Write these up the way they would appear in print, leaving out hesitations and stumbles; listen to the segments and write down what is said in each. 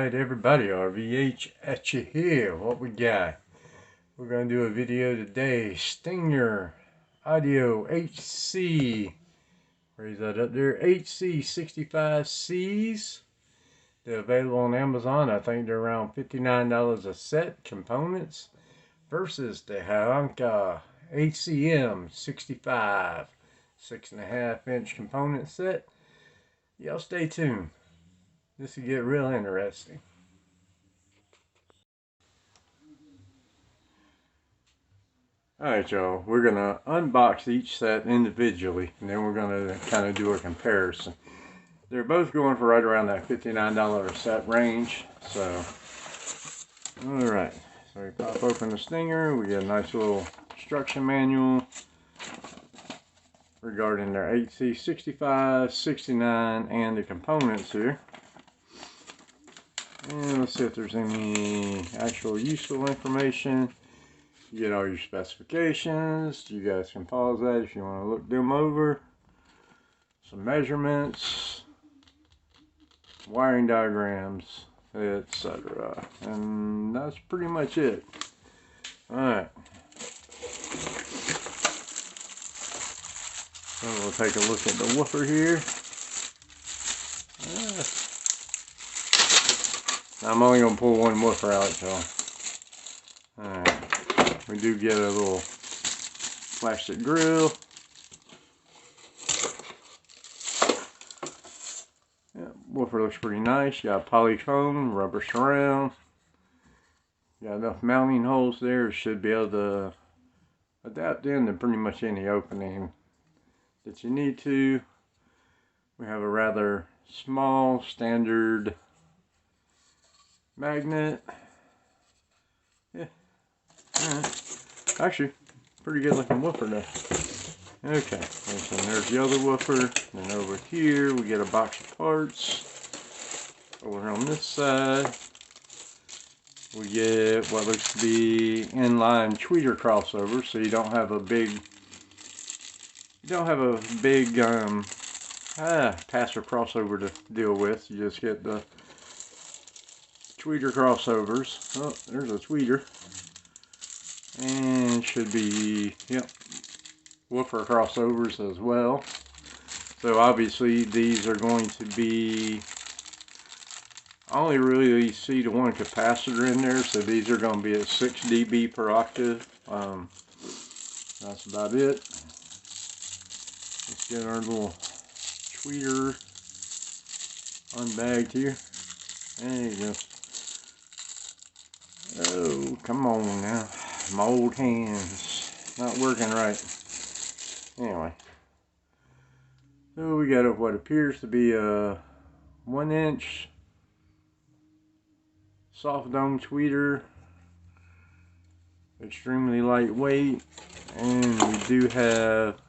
Alright everybody, RVH at you here. What we got? We're going to do a video today. Stinger Audio HC. Raise that up there. HC65Cs. They're available on Amazon. I think they're around $59 a set. Components. Versus the Hyanka HCM 65. 6.5 inch component set. Y'all stay tuned. This will get real interesting. Alright y'all, we're going to unbox each set individually and then we're going to kind of do a comparison. They're both going for right around that $59 a set range. So, alright, so we pop open the Stinger, we get a nice little instruction manual regarding their HC65, 69 and the components here. And let's see if there's any actual useful information. You get all your specifications. You guys can pause that if you want to look them over. Some measurements, wiring diagrams, etc. And that's pretty much it. Alright. So we'll take a look at the woofer here. I'm only going to pull one woofer out, y'all. Alright. We do get a little plastic grill. Yeah, woofer looks pretty nice. You got polyfoam, rubber surround. You got enough mounting holes there. Should be able to adapt into pretty much any opening that you need to. We have a rather small standard magnet. Yeah. Alright. Actually, pretty good looking woofer there. Okay. And so there's the other woofer. And over here we get a box of parts. Over on this side we get what looks to be inline tweeter crossover, so you don't have a big passive crossover to deal with. You just get the tweeter crossovers. Oh, there's a tweeter. And should be, yep, woofer crossovers as well. So obviously these are going to be, I only really see the one capacitor in there, so these are going to be at 6 dB per octave. That's about it. Let's get our little tweeter unbagged here. There you go. Oh, come on now. My old hands not working right. Anyway. So we got what appears to be a 1-inch soft dome tweeter. Extremely lightweight. And we do have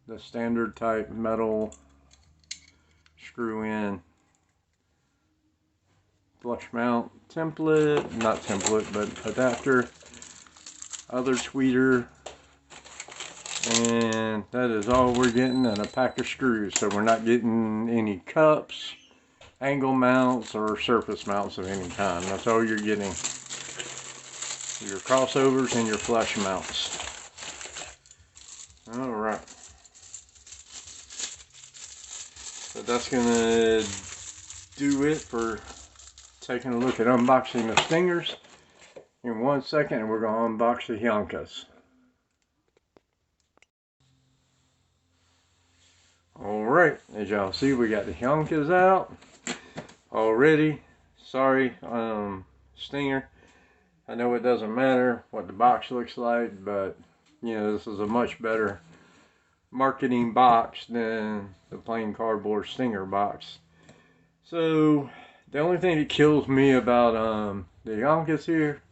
the standard type metal screw in flush mount template, not template, but adapter, other tweeter, and that is all we're getting, and a pack of screws. So we're not getting any cups, angle mounts, or surface mounts of any kind. That's all you're getting. Your crossovers and your flush mounts. Alright. So that's gonna do it for taking a look at unboxing the Stingers. In 1 second, and we're going to unbox the Hyankas. Alright, as y'all see, we got the Hyankas out already. Sorry, Stinger. I know it doesn't matter what the box looks like, but you know, this is a much better marketing box than the plain cardboard Stinger box. So the only thing that kills me about the Hyankas here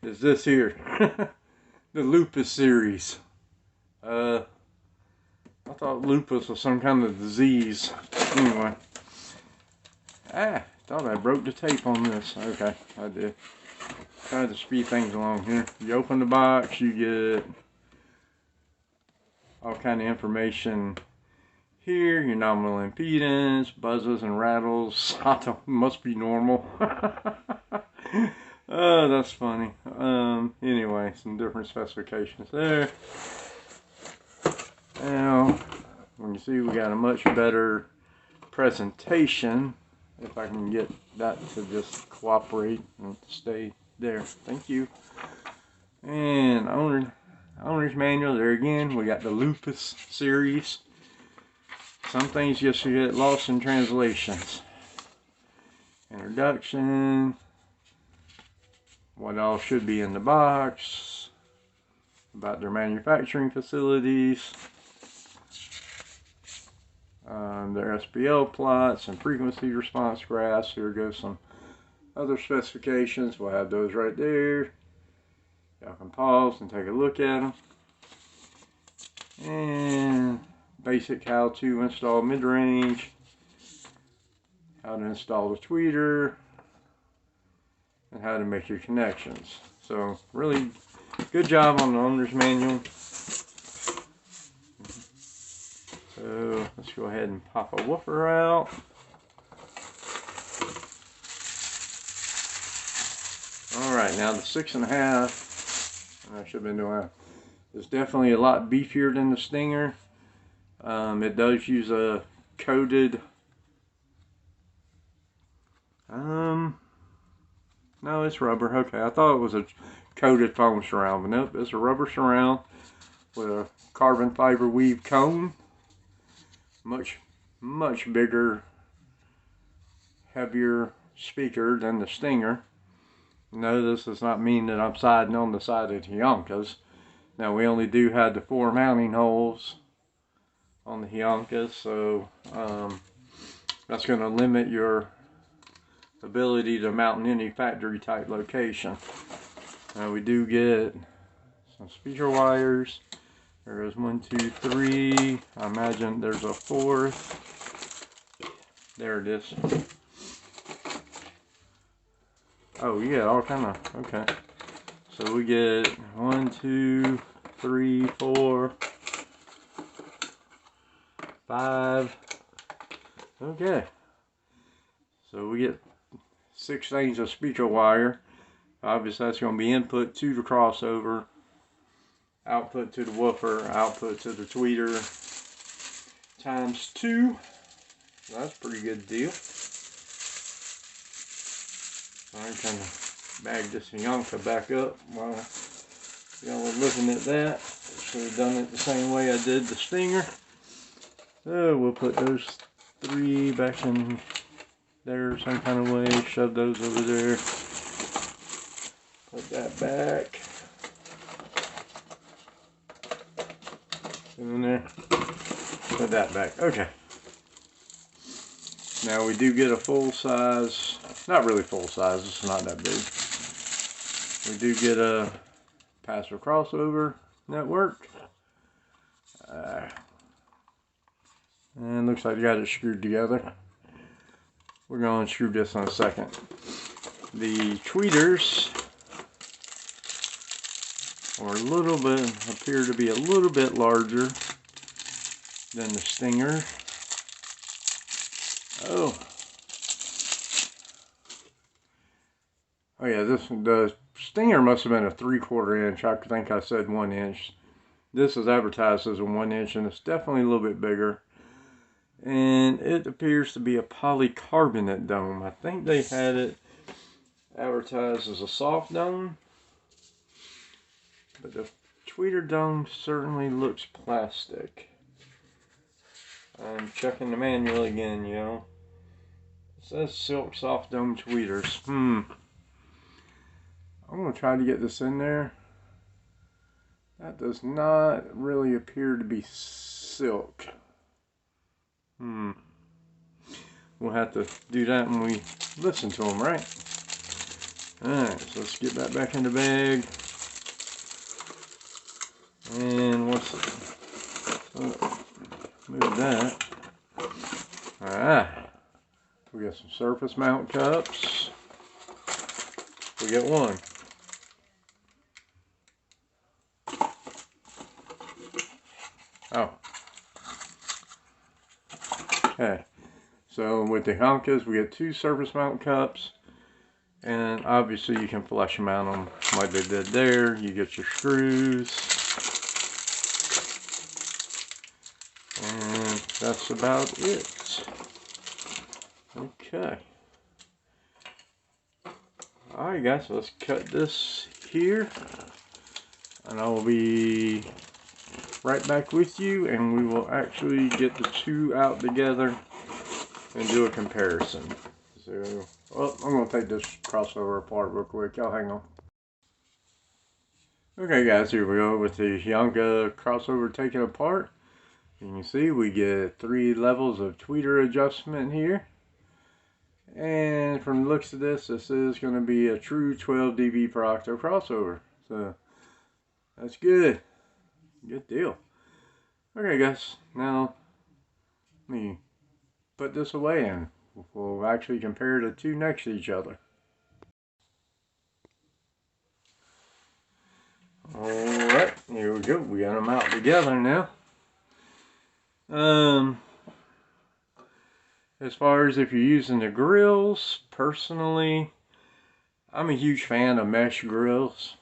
is this here. The lupus series. I thought lupus was some kind of disease. Anyway. Thought I broke the tape on this. Okay, I did. Trying to speed things along here. You open the box, you get all kind of information here, your nominal impedance, buzzes and rattles. Must be normal. Oh, that's funny. Anyway, some different specifications there. Now, when you see we got a much better presentation, if I can get that to just cooperate and stay there. Thank you. And owner's manual. There again, we got the Lupus series. Some things just get lost in translations. Introduction. What all should be in the box. About their manufacturing facilities. Their SPL plots and frequency response graphs. Here goes some other specifications. We'll have those right there. Y'all can pause and take a look at them. And basic how to install mid-range. How to install the tweeter. And how to make your connections. So really good job on the owner's manual. So let's go ahead and pop a woofer out. Alright, now the 6.5, I should have been doing that. It's definitely a lot beefier than the Stinger. It does use a coated, no, it's rubber. Okay, I thought it was a coated foam surround, but nope, it's a rubber surround with a carbon fiber weave cone. Much bigger, heavier speaker than the Stinger. No, this does not mean that I'm siding on the side of the Hyankas. Now, we only do have the 4 mounting holes on the Hyankas, so that's going to limit your ability to mount in any factory type location. Now, we do get some speaker wires. There is 1, 2, 3. I imagine there's a 4th. There it is. Oh, you get all kind of, okay. So we get 1, 2, 3, 4, 5. Okay. So we get 6 things of speaker wire. Obviously that's going to be input to the crossover, output to the woofer, output to the tweeter, times 2. That's a pretty good deal. I'm kind of bag this Hyanka back up while y'all are looking at that. Should have done it the same way I did the Stinger. So we'll put those 3 back in there some kind of way. Shove those over there. Put that back. In there. Put that back. Okay. Now we do get a full size, not really full size, it's not that big. We do get a passive crossover network. And looks like you got it screwed together. We're going to screw this in a second. The tweeters are appear to be a little bit larger than the Stinger. Oh yeah, the Stinger must have been a 3/4 inch. I think I said 1 inch. This is advertised as a 1 inch, and it's definitely a little bit bigger. And it appears to be a polycarbonate dome. I think they had it advertised as a soft dome, but the tweeter dome certainly looks plastic. I'm checking the manual again, yo. It says silk soft dome tweeters. I'm going to try to get this in there. That does not really appear to be silk. We'll have to do that when we listen to them, right? Alright, so let's get that back in the bag. And what's it? Move that. Alright. We got some surface mount cups. We got one. Oh. Okay, so with the Hyankas, we get 2 surface mount cups, and obviously you can flush mount them like they did there. You get your screws, and that's about it. Okay. Alright guys, so let's cut this here, and I will be right back with you, and we will actually get the 2 out together and do a comparison. So, well, I'm going to take this crossover apart real quick. Y'all hang on. Okay guys, here we go with the Hyanka crossover taken apart. You can see we get 3 levels of tweeter adjustment here. And from the looks of this is going to be a true 12 dB per octave crossover. So, that's good. Good deal. Okay guys, now let me put this away and we'll actually compare the 2 next to each other. Alright, here we go. We got them out together now. As far as if you're using the grills, personally, I'm a huge fan of mesh grills.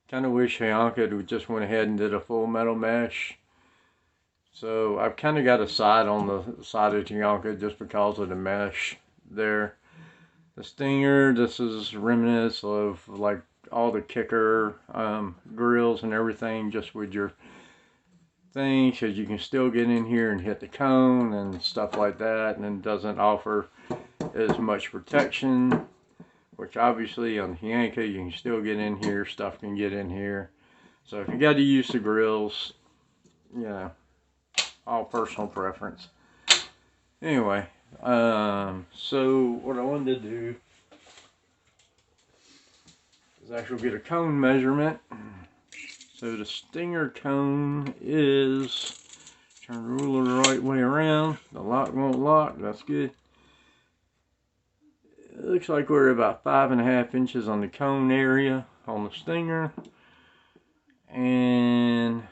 Kind of wish Hyanka just went ahead and did a full metal mesh. So I've kind of got a side on the side of Hyanka just because of the mesh there. The Stinger, this is remnants of like all the kicker grills and everything, just with your thing, because you can still get in here and hit the cone and stuff like that, and it doesn't offer as much protection, which obviously on the Hyanka you can still get in here, stuff can get in here. So if you got to use the grills, you know, all personal preference. Anyway, so what I wanted to do is actually get a cone measurement. So the Stinger cone is, turn the ruler the right way around. The lock won't lock, that's good. It looks like we're about 5.5 inches on the cone area on the Stinger. And,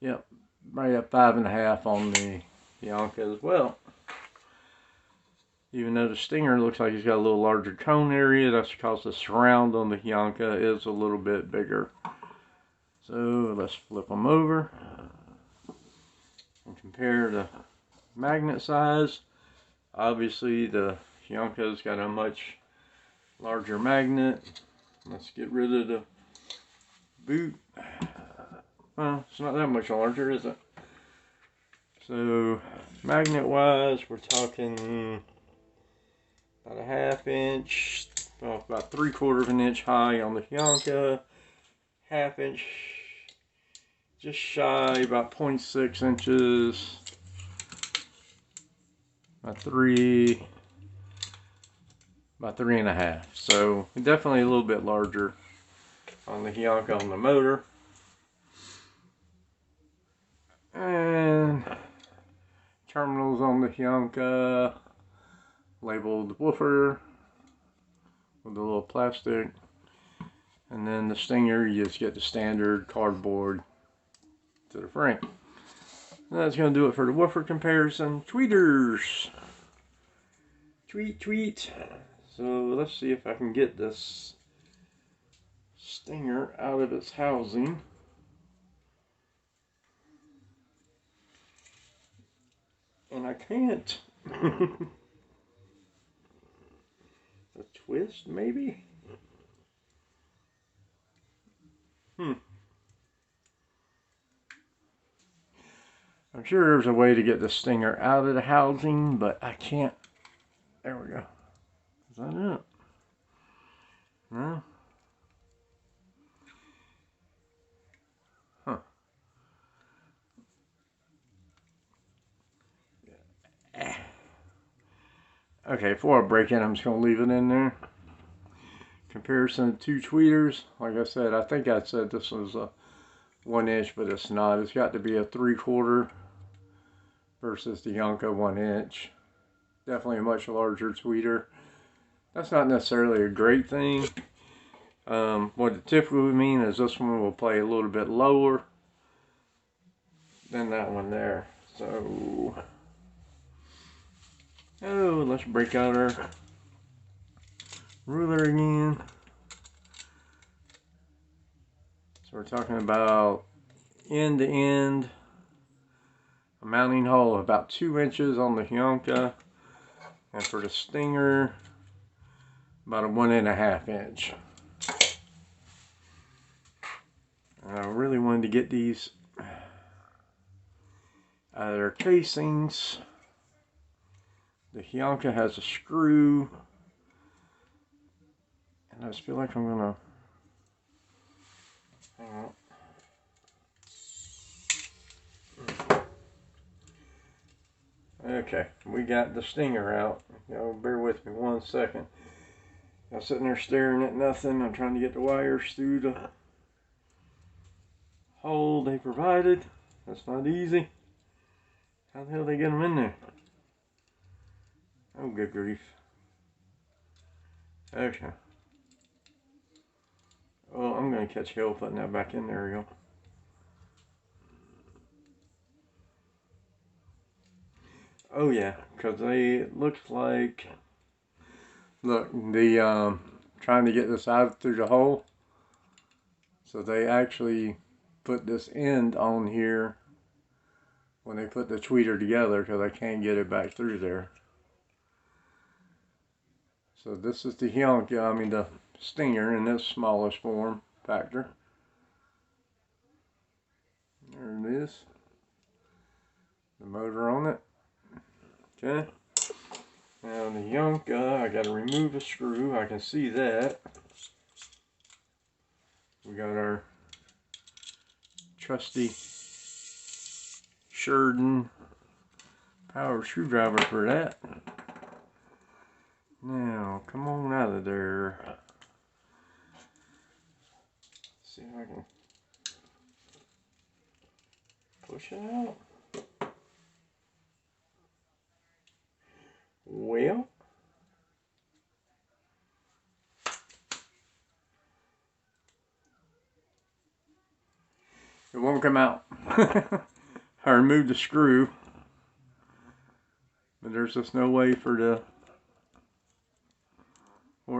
yep, right at 5.5 on the Hyanka as well. Even though the Stinger looks like it's got a little larger cone area, that's because the surround on the Hyanka is a little bit bigger. So let's flip them over and compare the magnet size. Obviously the Hyanka's got a much larger magnet. Let's get rid of the boot. Well, it's not that much larger, is it? So magnet wise, we're talking about a 1/2 inch, well, about 3/4 of an inch high on the Hyanka, 1/2 inch, just shy, about 0.6 inches, about 3.5. So definitely a little bit larger on the Hyanka on the motor. And terminals on the Hyanka labeled woofer with a little plastic. And then the Stinger, you just get the standard cardboard to the frame. That's going to do it for the woofer comparison. Tweeters. Tweet. So let's see if I can get this Stinger out of its housing. And I can't. A twist, maybe? I'm sure there's a way to get the Stinger out of the housing, but I can't. There we go. Is that it? No? Huh. Okay, before I break it, I'm just going to leave it in there. Comparison of 2 tweeters. Like I said, I think I said this was a 1 inch, but it's not. It's got to be a 3/4 versus the Hyanka 1 inch. Definitely a much larger tweeter. That's not necessarily a great thing. What it typically would mean is this one will play a little bit lower than that one there. So Oh, let's break out our ruler again. So we're talking about end to end, a mounting hole of about 2 inches on the Hyanka, and for the stinger, about a 1.5 inch. And I really wanted to get these out of their casings. The Hyanka has a screw, and I just feel like I'm gonna, hang on. Okay, we got the stinger out. Y'all bear with me 1 second. I'm sitting there staring at nothing. I'm trying to get the wires through the hole they provided. That's not easy. How the hell they get them in there? Oh, good grief. Okay. Oh, I'm going to catch hell putting that back in there, y'all. Oh, yeah, because it looks like, look, the, trying to get this out through the hole. So they actually put this end on here when they put the tweeter together, because I can't get it back through there. So this is the Hyanka, I mean the stinger in its smallest form factor. There it is. The motor on it. Okay. Now the Hyanka, I got to remove a screw. I can see that. We got our trusty Sheridan power screwdriver for that. Now, come on out of there. Let's see if I can push it out. Well, it won't come out. I removed the screw, but there's just no way for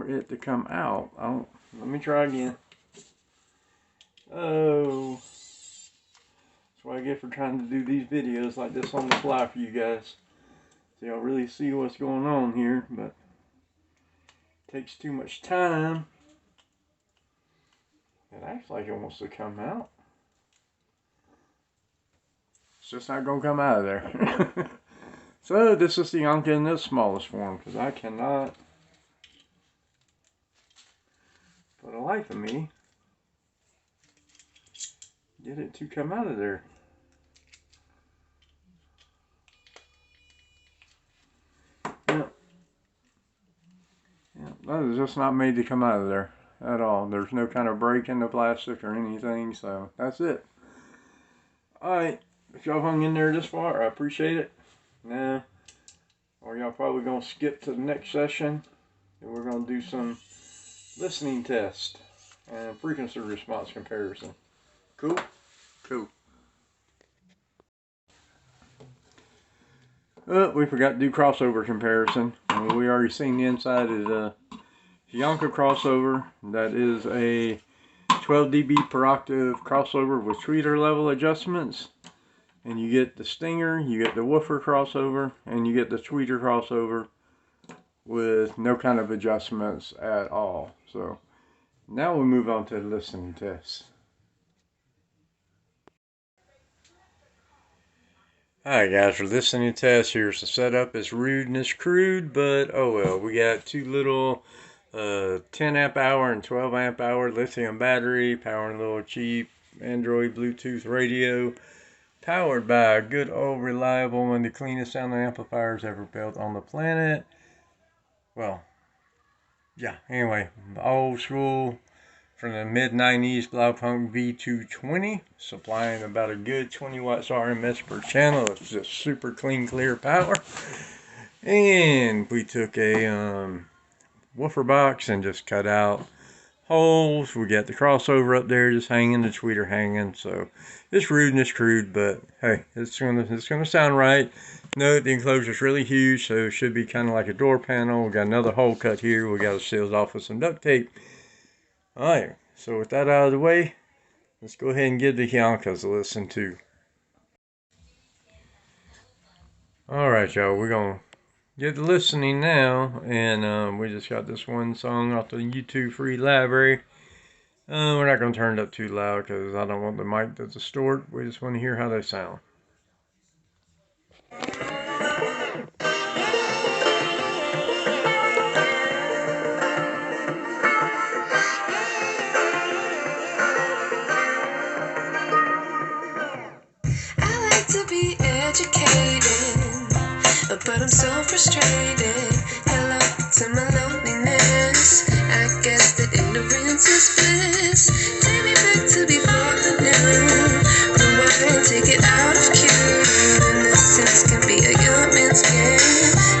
it to come out. Let me try again. Oh, that's what I get for trying to do these videos like this on the fly for you guys. So y'all really see what's going on here, but it takes too much time. It acts like it wants to come out. It's just not going to come out of there. So this is the Hyanka in this smallest form, because I cannot, for the life of me, get it to come out of there. Yeah, that is just not made to come out of there at all. There's no kind of break in the plastic or anything, so that's it. Alright, if y'all hung in there this far, I appreciate it. Now, or y'all probably going to skip to the next session, and we're going to do some listening test and frequency response comparison. Cool? Cool. We forgot to do crossover comparison. We already seen the inside of the Hyanka crossover. That is a 12 dB per octave crossover with tweeter level adjustments. And you get the stinger, you get the woofer crossover, and you get the tweeter crossover with no kind of adjustments at all. So now we move on to the listening test. Alright guys, for listening test, here's the setup. It's rude and it's crude, but oh well. We got two little 10 amp hour and 12 amp hour lithium battery, powering a little cheap Android Bluetooth radio, powered by a good old reliable one of the cleanest sounding amplifiers ever built on the planet. Well, yeah, anyway, old school from the mid-90s Blaupunkt V220, supplying about a good 20 watts RMS per channel. It's just super clean, clear power. And we took a woofer box and just cut out holes. We got the crossover up there just hanging, the tweeter hanging. So it's rude and it's crude, but hey, it's gonna sound right. Note the enclosure's really huge, so it should be kind of like a door panel. We got another hole cut here. We got it sealed off with some duct tape. All right, so with that out of the way, let's go ahead and give the Hyankas a listen to. All right, y'all, we're gonna get to listening now, and we just got this one song off the YouTube free library. We're not gonna turn it up too loud because I don't want the mic to distort. We just want to hear how they sound. To be educated, but I'm so frustrated. Hello to my loneliness. I guess that ignorance is bliss. Take me back to before the new. Rewind, take it out of cue. Innocence can be a young man's game.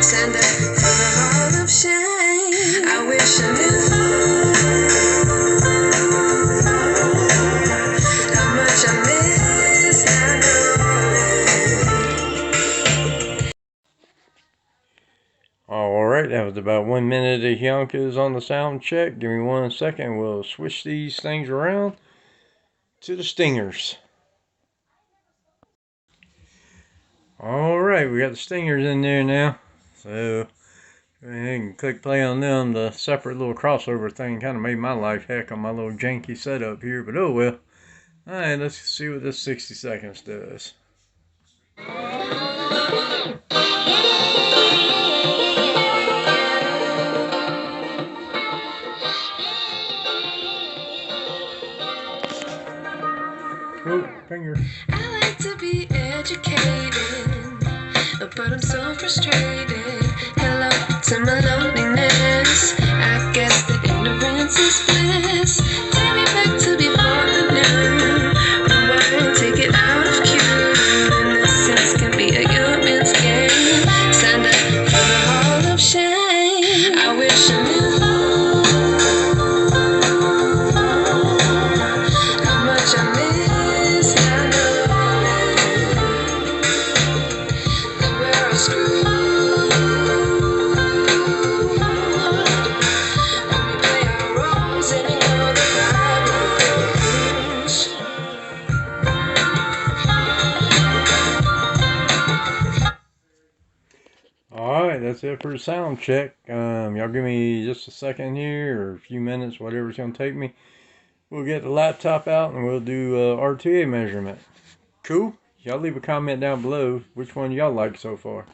Stand up for the hall of shame. I wish I knew how much I miss. I know. Alright, that was about 1 minute of Hyankas on the sound check. Give me 1 second. We'll switch these things around to the stingers. Alright, we got the stingers in there now. So, go ahead and click play on them. The separate little crossover thing kind of made my life heck on my little janky setup here, but oh well. Alright, let's see what this 60 seconds does. Oh, finger. I like to be educated, but I'm so frustrated. Hello to my loneliness. I guess that ignorance is bliss. Take me back to before the new. Rewind, take it out of cue. Innocence can be a young man's game. Stand up for the hall of shame. I wish I knew how much I miss. I know that we're all screwed. When we play our roles and ignore the right rules. Alright, that's it for the sound check. Y'all give me just a second here, or a few minutes, whatever it's going to take me. We'll get the laptop out and we'll do RTA measurement. Cool? Y'all leave a comment down below which one y'all like so far.